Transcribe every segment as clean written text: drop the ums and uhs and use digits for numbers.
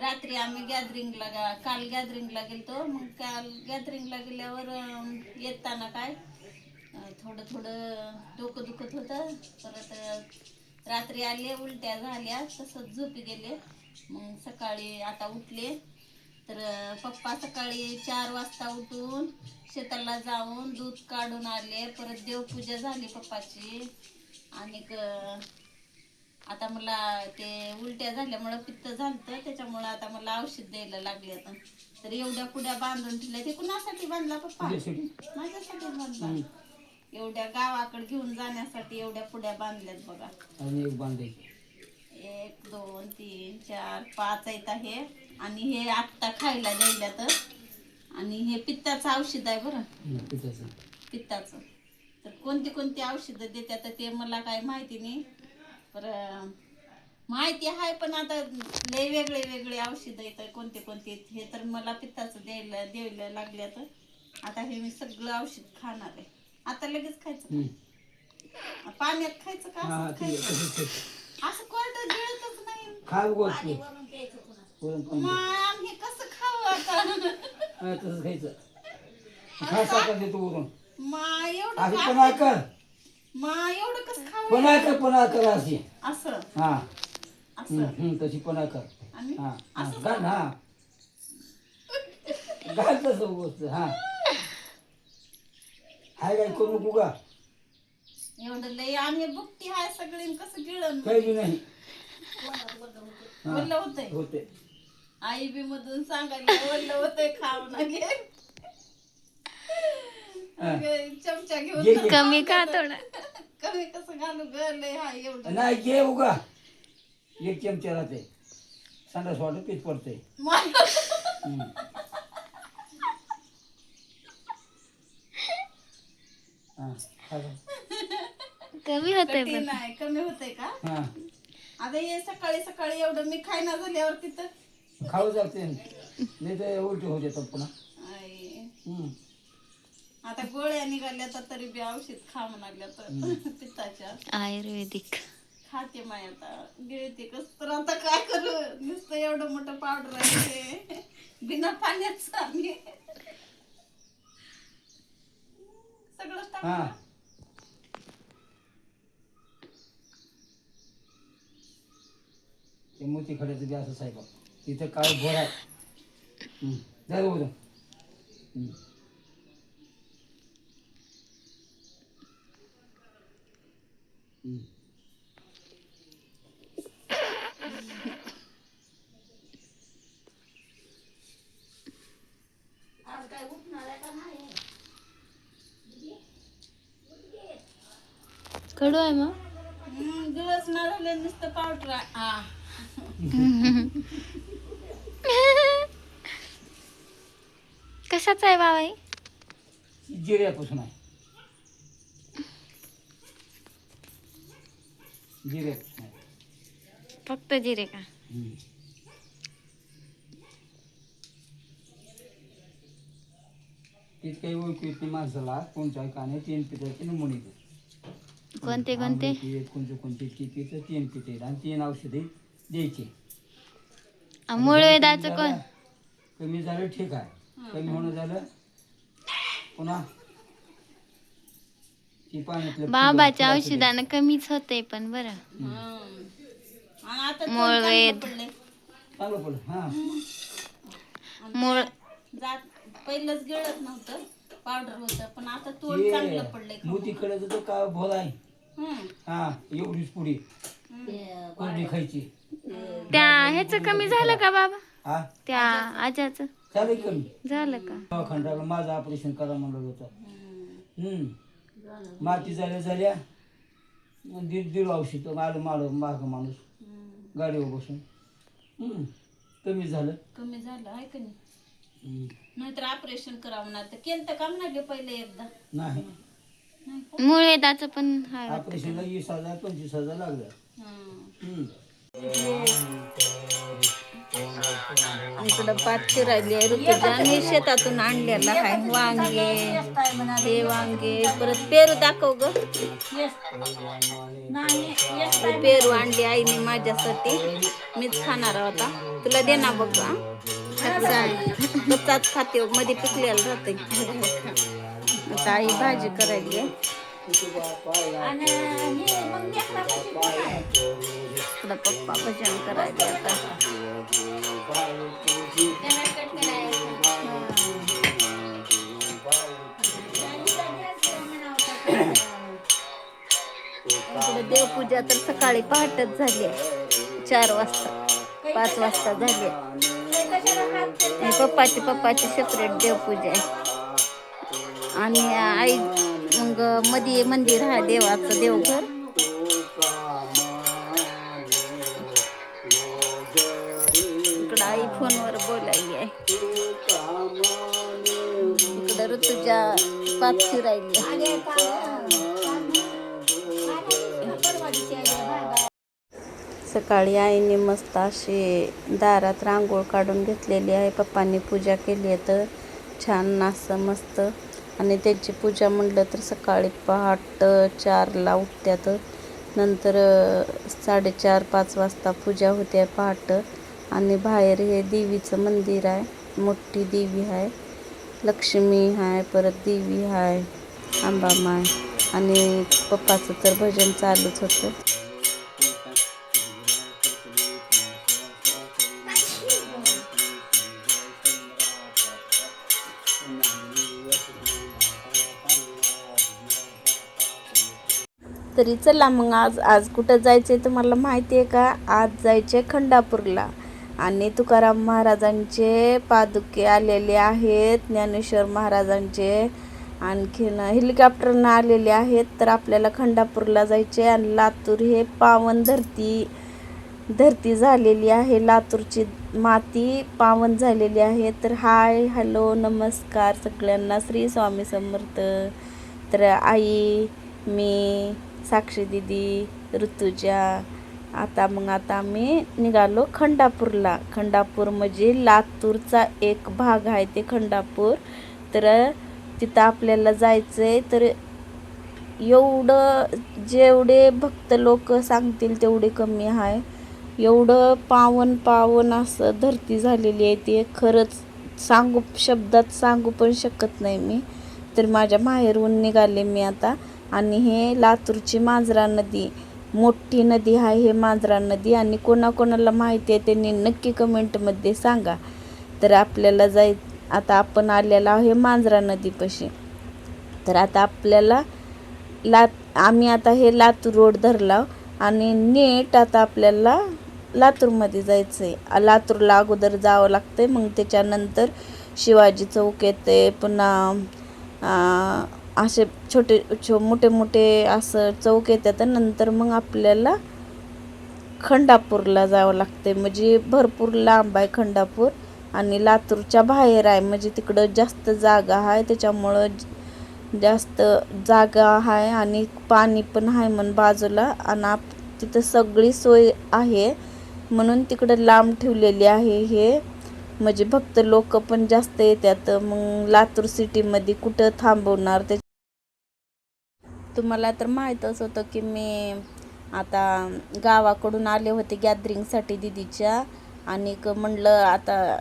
रात्री आम्ही गॅदरिंगला काल गॅदरिंगला गेलतो. मग काल गॅदरिंगला गेल्यावर येताना काय थोडं थोडं डोकं दुखत होतं. परत रात्री आले, उलट्या झाल्या, तसंच झोपी गेले. मग सकाळी आता उठले तर पप्पा सकाळी 4 वाजता उठून शेताला जाऊन दूध काढून आले. परत देवपूजा झाली पप्पाची. आणि आता मला ते उलट्या झाल्यामुळं पित्त झालतं, त्याच्यामुळं आता मला औषध द्यायला लागले. आता तर एवढ्या पुड्या बांधून ठेवल्या. ते कुणासाठी बांधला पप्पा? माझ्यासाठी बांधला. एवढ्या गावाकडे घेऊन जाण्यासाठी एवढ्या पुड्या बांधल्यात बघा. आणि एक बांधायची, 1 2 3 4 5 आहेत हे. आणि हे आत्ता खायला द्यायला तर. आणि हे पित्ताचं औषध आहे बरं, पित्ताचं. तर कोणती कोणती औषधं देतात ते मला काय माहिती नाही. पर माहिती आहे, पण आता लय वेगळे वेगळे औषधं येतात कोणते कोणते. हे तर मला पित्ताचं द्यायला लागले. तर आता हे मी सगळं औषध खाणार आहे. आता लगेच खायचं का? पाण्यात खायचं का असं खायचं? असं कोरडं गिळतच नाही. हे कसं खाऊ आता? तसंच खायचं. एवढं कसं खाऊ? पणा कर अशी असं. हा असं तशी पणा कर. हा घाल. हा घाल तसं गोष्ट. हा हाय काय करू नको का? एवढं लय आम्ही बुकटी हाय सगळी. कसं गिळण? काही नाही, वल्ल होते. आई बी मधून सांगायला वल्ल होतंय, खाऊ नये. चमचा घेऊन कमी का थोडा? कमी कसं घालू ग? लय हाय एवढं नाही. घे उगा, 1 चमचा राहते. संडास वाटत पीठ पडते. कमी होते पण नाही कमी होते का? आता हे सकाळी सकाळी एवढं मी खायना झाल्यावर तिथं खाऊ जाते नाही तर उलटी होते तर पुन्हा. आता गोळ्या निघाल्या तर तरी बी औषध खा म्हणाल्या तर पित्ताच्या आयुर्वेदिक खाते. माय आता गिळते कस. तर आता काय करू? नुसतं एवढं मोठं पावडर आहे बिना पाण्याचं आम्ही सगळंच टाकलं. ते मोती खड्याचं बी असं साहेब तिथं काय भोर आहे. जाय बघ. कडू आहे मग. दिवस ना झाले नुसतं पावडर. कशाच आहे बाबाई? जिऱ्यापासून आहे. जिऱ्यापासून आहे. फक्त जिरे का? तीच काही ओळखू येत नाही माणसाला. कोणत्या का नाही 3 पिठाचे नमुने आहेत. कोणते कोणते? कोणते कोणते 3 पिठे आणि 3 औषधे द्यायचे. मूळवेदाचं कोण? कमी झालं ठीक आहे. कमी होणं झालं पुन्हा ती पाण्यातलं बाबाच्या औषधानं कमीच होते पण बरं. मूळवेद चांगलं पडलं. हा मूळ जात पहिलंच गिळत नव्हतं, पावडर होतं. पण आता तोंड चांगलं पडलंय. मोती खड्याचं तर काय भोर आहे. हा एवढीच पुडी कोरडी खायची. त्या ह्याच कमी झालं का बाबा? हा त्या आजाचं झालं कमी. झालं का? दवाखान्याला माझं ऑपरेशन करा म्हणलं होतं. माती झाल्या दिलं औषध. आलं मार्ग माणूस गाडीवर बसून कमी झालं आहे का नाही? नाहीतर ऑपरेशन करावं ना. तर केलं का म्हणाले पहिले एकदा? नाही. मूळवेदाचं पण आहे. ऑपरेशनला 20,000 25,000 लागलं. इकडं पात चिरायली आहे ऋतुजा. मी शेतातून आणलेला आहे वांगे, हे वांगे. परत पेरू दाखव ग. पेरू आणली आईने माझ्यासाठी, मीच खाणार होता. तुला दे ना बघ. कच्चाच खाते, मध्ये पिकलेलं राहते. आता आई भाजी करायली. पप्पा भजन करायले आता. इकडे देवपूजा तर सकाळी पहाटच झाली, 4 वाजता 5 वाजता झाली. पप्पाची सेपरेट देवपूजा आहे. आणि आई मग मध्ये मंदिर आहे देवाचं, देवघर. इकडं आई फोनवर बोलायली आहे. इकडं ऋतुजा पात फिरायली. सकाळी आईने मस्त अशी दारात रांगोळ काढून घेतलेली आहे. पप्पांनी पूजा केली आहे तर छान असं मस्त. आणि त्यांची पूजा म्हटलं तर सकाळी पहाट 4ला उठत्यात. नंतर 4:30-5 वाजता पूजा होते पहाट. आणि बाहेर हे देवीचं मंदिर आहे, मोठी देवी आहे, लक्ष्मी आहे, परत देवी आहे, अंबामाय. आणि पप्पाचं तर भजन चालूच होतं. तरी चला मग आज कुठं जायचं आहे तुम्हाला माहिती आहे का? आज जायचे खंडापूरला. आणि तुकाराम महाराजांचे पादुके आलेले आहेत, ज्ञानेश्वर महाराजांचे. आणखीन हेलिकॉप्टरनं आलेले आहेत. तर आपल्याला खंडापूरला जायचे. आणि लातूर हे पावन धरती झालेली आहे. लातूरची माती पावन झालेली आहे. तर हाय, हॅलो, नमस्कार सगळ्यांना, श्री स्वामी समर्थ. तर आई, मी, साक्षी दीदी, ऋतुजा, आता आम्ही निघालो खंडापूरला. खंडापूर म्हणजे लातूरचा एक भाग आहे ते खंडापूर. तर तिथं आपल्याला जायचं आहे. तर एवढं जेवढे भक्त लोक सांगतील तेवढे कमी आहे. एवढं पावन असं धरती झालेली आहे. ते खरंच शब्दात सांगू पण शकत नाही मी. तर माझ्या माहेरून निघाले मी आता. आणि हे लातूरची मांजरा नदी, मोठी नदी आहे हे मांजरा नदी. आणि कोणाकोणाला माहिती आहे त्यांनी नक्की कमेंटमध्ये सांगा. तर आपल्याला आता आपण आलेला आहे मांजरा नदीपाशी. तर आता आपल्याला आम्ही आता हे लातूर रोड धरला आणि नीट आता आपल्याला लातूरमध्ये जायचं आहे. लातूरला अगोदर जावं लागतंय, मग त्याच्यानंतर शिवाजी चौक येते. पुन्हा असे मोठे असं चौक येतात. नंतर मग आपल्याला खंडापूरला जावं लागते. म्हणजे भरपूर लांब आहे खंडापूर. आणि लातूरच्या बाहेर आहे, म्हणजे तिकडं जास्त जागा आहे, त्याच्यामुळं जास्त जागा आहे. आणि पाणी पण आहे म्हणून बाजूला. आणि तिथं सगळी सोय आहे म्हणून तिकडं लांब ठेवलेली आहे हे. म्हणजे भक्त लोक पण जास्त येतात. मग लातूर सिटीमध्ये कुठं थांबवणार? ते तुम्हाला तर माहीतच होतं की मी आता गावाकडून आले होते गॅदरिंगसाठी दीदीच्या. आणि म्हणलं आता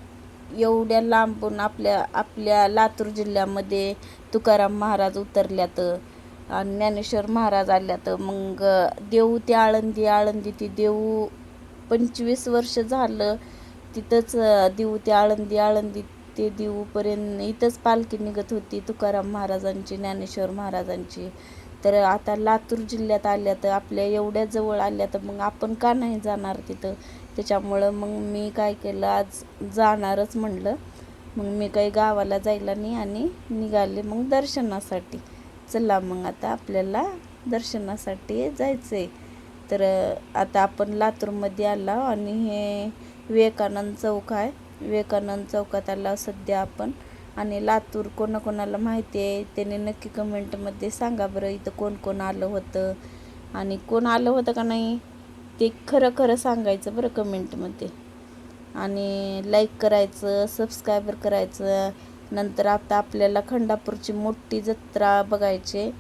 एवढ्या लांबून आपल्या लातूर जिल्ह्यामध्ये तुकाराम महाराज उतरल्यात आणि ज्ञानेश्वर महाराज आल्यात. मग देऊ ते आळंदी ती देऊ 25 वर्ष झालं तिथंच. देऊ ते आळंदी ते देऊपर्यंत इथंच पालखी निघत होती तुकाराम महाराजांची, ज्ञानेश्वर महाराजांची. तर आता लातूर जिल्ह्यात आल्या तर आपल्या एवढ्या जवळ आल्या तर मग आपण का नाही जाणार तिथं? त्याच्यामुळं मग मी काय केलं, आज जाणारच म्हणलं. मग मी काही गावाला जायला नाही आणि निघाले मग दर्शनासाठी. चला मग आता आपल्याला दर्शनासाठी जायचं आहे. तर आता आपण लातूरमध्ये आला आणि हे विवेकानंद चौक आहे. विवेकानंद चौकात आला सध्या आपण. आणि लातूर कोणाकोणाला माहिती आहे त्याने नक्की कमेंटमध्ये सांगा बरं, इथं कोण कोण आलं होतं आणि कोण आलं होतं का नाही ते खरं सांगायचं बरं कमेंटमध्ये. आणि लाईक करायचं, सबस्क्रायबर करायचं. नंतर आता आपल्याला खंडापूरची मोठी जत्रा बघायची.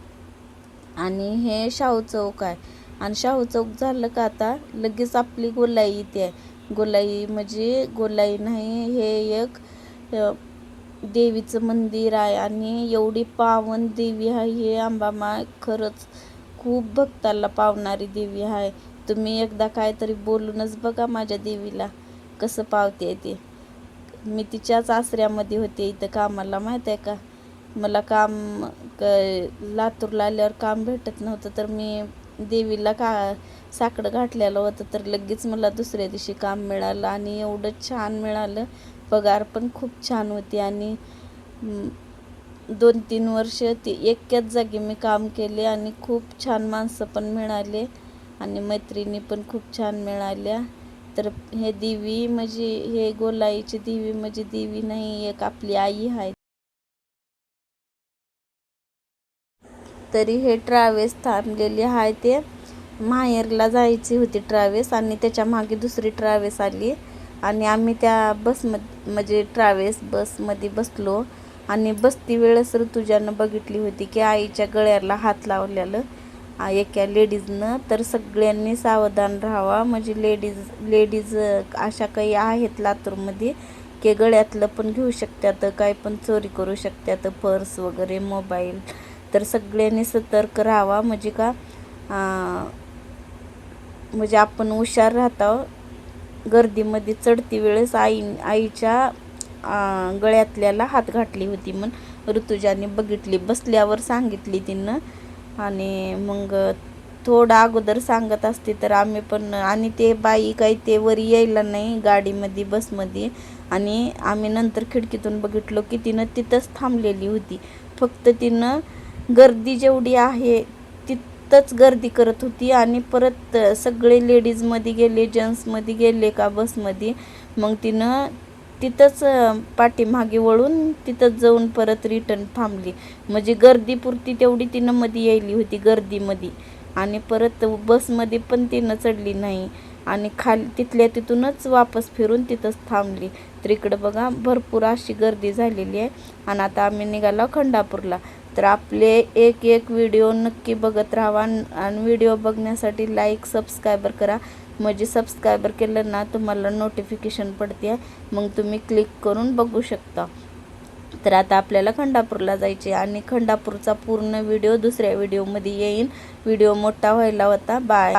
आणि हे शाहू चौक आहे. आणि शाहू चौक झालं का आता लगेच आपली गोलाई येते. गोलाई म्हणजे गोलाई नाही, हे एक देवीचं मंदिर आहे. आणि एवढी पावन देवी आहे हे अंबामाय. खरंच खूप भक्ताला पावणारी देवी आहे. तुम्ही एकदा काहीतरी बोलूनच बघा माझ्या देवीला कसं पावते ते. मी तिच्याच आश्रयामध्ये होते इथं कामाला, माहीत आहे का. मला काम लातूरला आल्यावर काम भेटत नव्हतं, तर मी देवीला साकडं घातलेलं होतं. तर लगेच मला दुसऱ्या दिवशी काम मिळालं आणि एवढं छान मिळालं. पगार पण खूप छान होती. आणि 2-3 वर्ष ती एकाच जागी मी काम केले आणि खूप छान माणसं पण मिळाले आणि मैत्रिणी पण खूप छान मिळाल्या. तर हे देवी म्हणजे हे गोलाईची देवी म्हणजे देवी नाही, एक आपली आई आहे. तरी हे ट्रॅव्हल्स थांबलेली आहे. ते माहेरला जायची होती ट्रॅव्हल्स आणि त्याच्या मागे दुसरी ट्रॅव्हल्स आली आणि आम्ही त्या बसमध्ये म्हणजे ट्रॅव्हल्स बसमध्ये बसलो. आणि बसती वेळेस ऋतुजानं बघितली होती की आईच्या गळ्याला हात लावलेलं एका लेडीजनं. तर सगळ्यांनी सावधान राहावा. म्हणजे लेडीज अशा काही आहेत लातूरमध्ये की गळ्यातलं पण घेऊ शकतात, काही पण चोरी करू शकतात, पर्स वगैरे, मोबाईल. तर सगळ्यांनी सतर्क राहावा. म्हणजे का म्हणजे आपण हुशार राहतो. गर्दीमध्ये चढती वेळेस आईच्या गळ्यातल्याला हात घातली होती म्हणून ऋतुजाने बघितली. बसल्यावर सांगितली तिनं. आणि मग थोडं अगोदर सांगत असते तर आम्ही पण. आणि ते बाई काही ते वर यायला नाही गाडीमध्ये बसमध्ये. आणि आम्ही नंतर खिडकीतून बघितलो की तिनं तिथंच थांबलेली होती. फक्त तिनं गर्दी जेवढी आहे तिथंच गर्दी करत होती. आणि परत सगळे लेडीजमध्ये गेले, जेंट्समध्ये गेले का बसमध्ये, मग तिनं तिथंच पाठीमागे वळून तिथंच जाऊन परत रिटर्न थांबली. म्हणजे गर्दीपुरती तेवढी तिनं मध्ये यायली होती गर्दीमध्ये. आणि परत बसमध्ये पण तिनं चढली नाही आणि तिथल्या तिथूनच वापस फिरून तिथंच थांबली. तर इकडं बघा भरपूर अशी गर्दी झालेली आहे. आणि आता आम्ही निघालो खंडापूरला. तर आपले एक व्हिडिओ नक्की बघत राहा. आणि व्हिडिओ बघण्यासाठी लाईक सबस्क्रायबर करा. म्हणजे सबस्क्रायबर केलं ना तुम्हाला नोटिफिकेशन पडते, मग तुम्ही क्लिक करून बघू शकता. तर आता आपल्याला खंडापूरला जायचे आणि खंडापूरचा पूर्ण व्हिडिओ दुसऱ्या व्हिडिओमध्ये येईन. व्हिडिओ मोठा व्हायला होता. बाय.